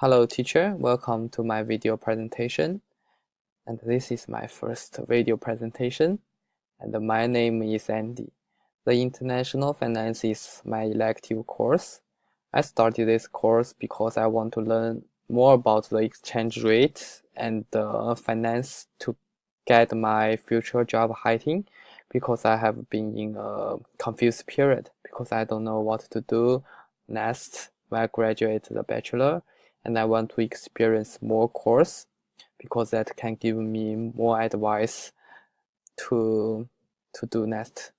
Hello teacher, welcome to my video presentation. And this is my first video presentation. And my name is Andy. The International Finance is my elective course. I started this course because I want to learn more about the exchange rate and finance to get my future job hunting, because I have been in a confused period because I don't know what to do next when I graduate the bachelor, and I want to experience more course because that can give me more advice to do next.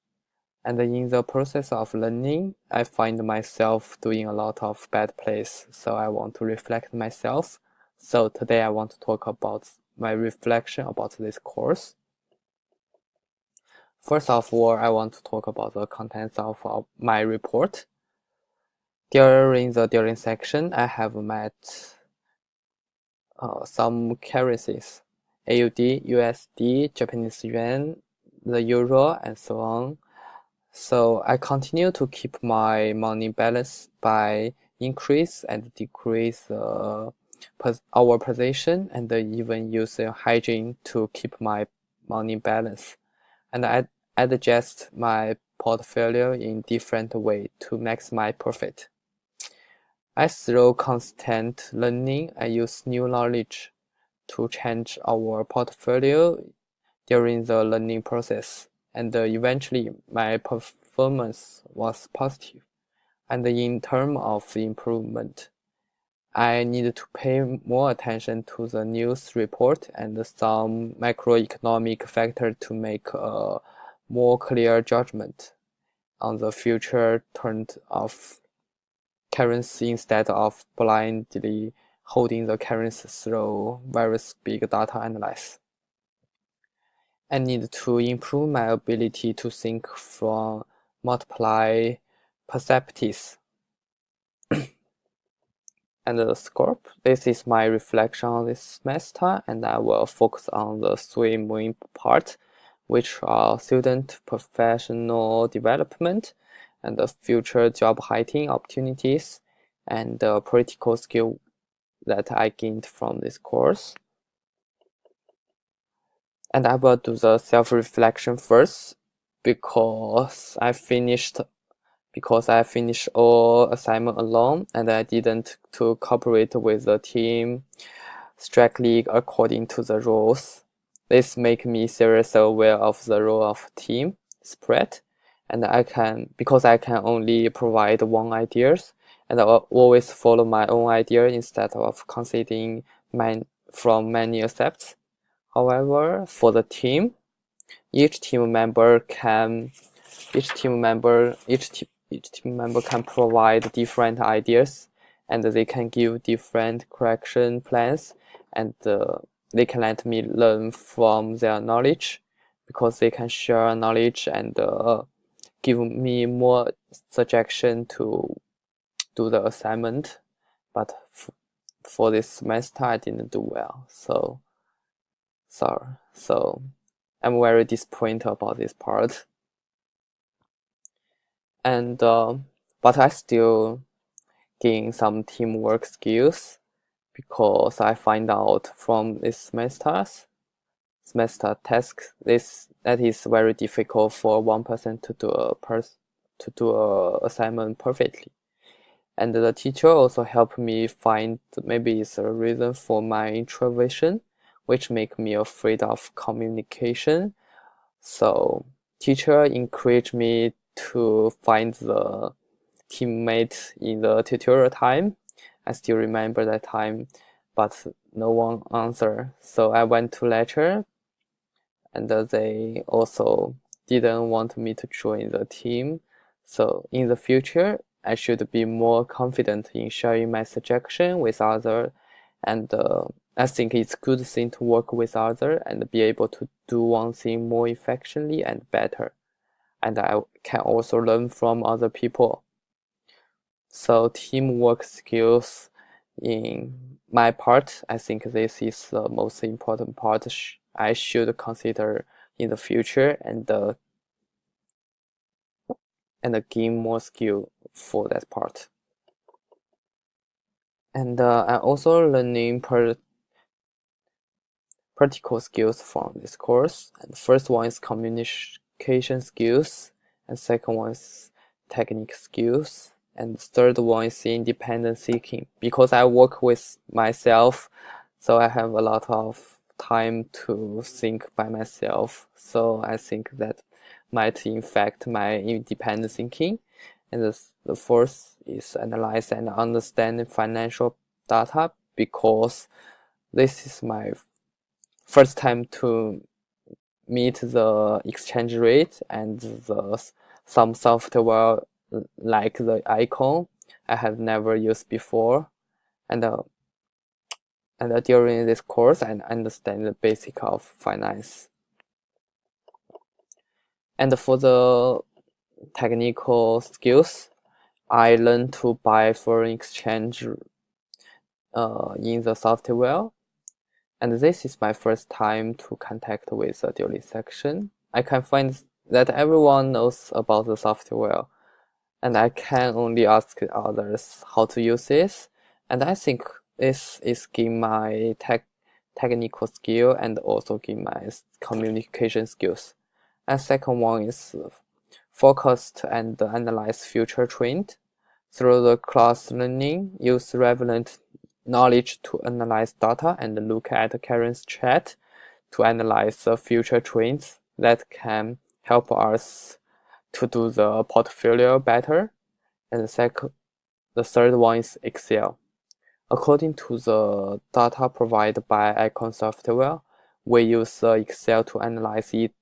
And in the process of learning, I find myself doing a lot of bad plays, so I want to reflect myself. So today I want to talk about my reflection about this course. First of all, I want to talk about the contents of my report. During the section, I have met some currencies: AUD, USD, Japanese yen, the euro, and so on. So I continue to keep my money balance by increase and decrease our position, and even use hedging to keep my money balance. And I adjust my portfolio in different way to maximize profit. Through constant learning, I use new knowledge to change our portfolio during the learning process, and eventually my performance was positive. And in terms of improvement, I need to pay more attention to the news report and some macroeconomic factor to make a more clear judgment on the future trend of currency instead of blindly holding the currency through various big data analysis. I need to improve my ability to think from multiple perspectives. And the scope, this is my reflection on this semester, and I will focus on the three main parts, which are student professional development, and the future job hunting opportunities, and the practical skill that I gained from this course. And I will do the self-reflection first because I finished all assignment alone, and I didn't to cooperate with the team strictly according to the rules. This make me seriously aware of the role of team spirit, and because I can only provide one ideas, and I always follow my own idea instead of considering from many aspects. However, for the team, each team member can provide different ideas, and they can give different correction plans, and they can let me learn from their knowledge, because they can share knowledge and give me more suggestion to do the assignment. But for this semester, I didn't do well, so sorry. So I'm very disappointed about this part. And but I still gain some teamwork skills, because I find out from this semester task that is very difficult for one person to do a assignment perfectly. And the teacher also helped me find maybe it's a reason for my introversion, which make me afraid of communication. So teacher encouraged me to find the teammate in the tutorial time. I still remember that time, but no one answered. So I went to lecture, and they also didn't want me to join the team. So in the future, I should be more confident in sharing my suggestion with others, and I think it's a good thing to work with others and be able to do one thing more effectively and better. And I can also learn from other people. So teamwork skills, in my part, I think this is the most important part I should consider in the future, and gain more skill for that part. And I'm also learning practical skills from this course. And the first one is communication skills, and second one is technique skills, and the third one is independent thinking. Because I work with myself, so I have a lot of time to think by myself. So I think that might affect my independent thinking. And the fourth is analyze and understand financial data, because this is my first time to meet the exchange rate and some software like the Icon I have never used before. And during this course, I understand the basic of finance. And for the technical skills, I learned to buy foreign exchange in the software. And this is my first time to contact with the dealing section. I can find that everyone knows about the software, and I can only ask others how to use this. And I think this is give my technical skill and also give my communication skills. And second one is focused and analyze future trend. Through the class learning, use relevant knowledge to analyze data and look at current trend to analyze the future trends that can help us to do the portfolio better. And the third one is Excel. According to the data provided by Icon Software, we use Excel to analyze it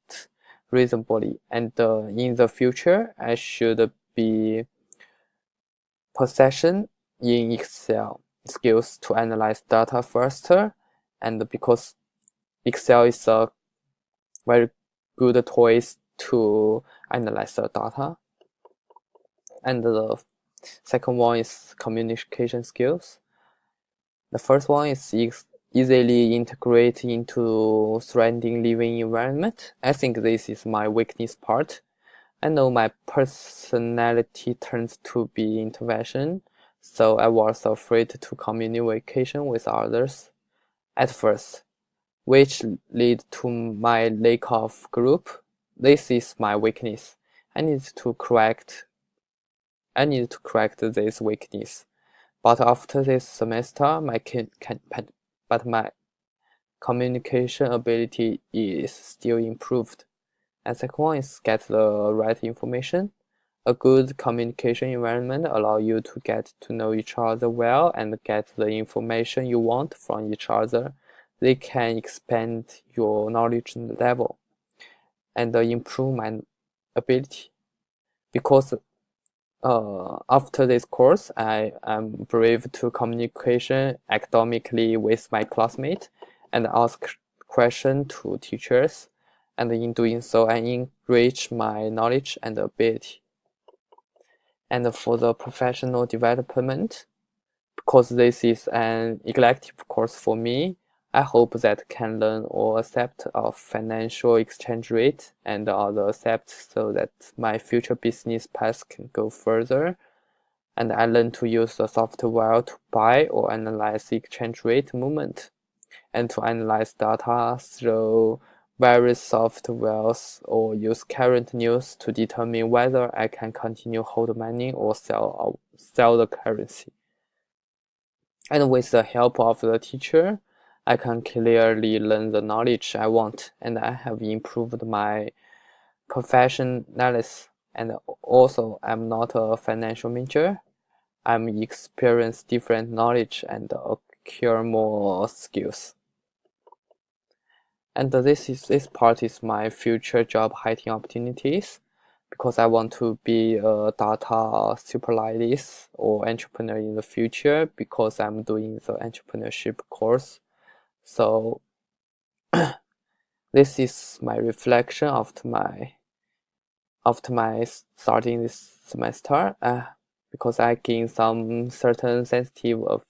reasonably. And in the future, I should be possession in Excel skills to analyze data faster, and because Excel is a very good tool to analyze the data. And the second one is communication skills. The first one is easily integrate into surrounding living environment. I think this is my weakness part. I know my personality tends to be introversion, so I was afraid to communication with others at first, which led to my lack of group. This is my weakness. I need to correct this weakness. But after this semester, my communication ability is still improved. And second one is get the right information. A good communication environment allows you to get to know each other well and get the information you want from each other. They can expand your knowledge level and improve my ability. Because after this course, I am brave to communication academically with my classmates and ask questions to teachers. And in doing so, I enrich my knowledge and ability. And for the professional development, because this is an elective course for me, I hope that can learn or accept of financial exchange rate and other accepts so that my future business path can go further. And I learn to use the software to buy or analyze the exchange rate movement and to analyze data through various softwares or use current news to determine whether I can continue hold money or sell the currency. And with the help of the teacher, I can clearly learn the knowledge I want, and I have improved my professionalism. And also, I'm not a financial major. I'm experience different knowledge and acquire more skills. And this part is my future job hunting opportunities, because I want to be a data supervisor or entrepreneur in the future, because I'm doing the entrepreneurship course. So this is my reflection after my starting this semester, because I gain some certain sensitive of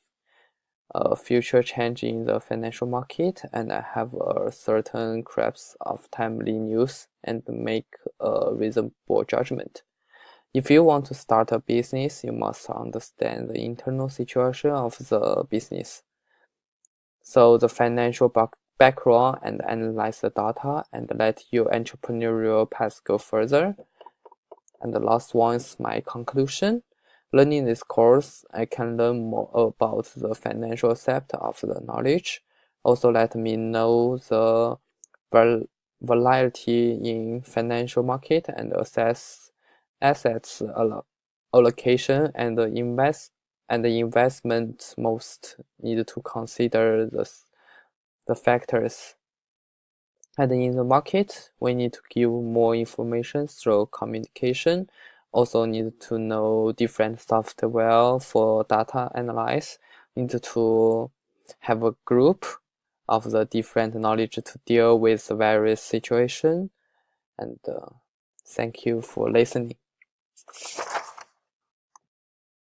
future change in the financial market, and I have a certain grasp of timely news and make a reasonable judgment. If you want to start a business, you must understand the internal situation of the business. So the financial background and analyze the data and let your entrepreneurial path go further. And the last one is my conclusion. Learning this course, I can learn more about the financial aspect of the knowledge. Also let me know the volatility in financial market and assess assets allocation and the investment most need to consider the factors. And in the market, we need to give more information through communication. Also need to know different software for data analysis. Need to have a group of the different knowledge to deal with various situations. And thank you for listening.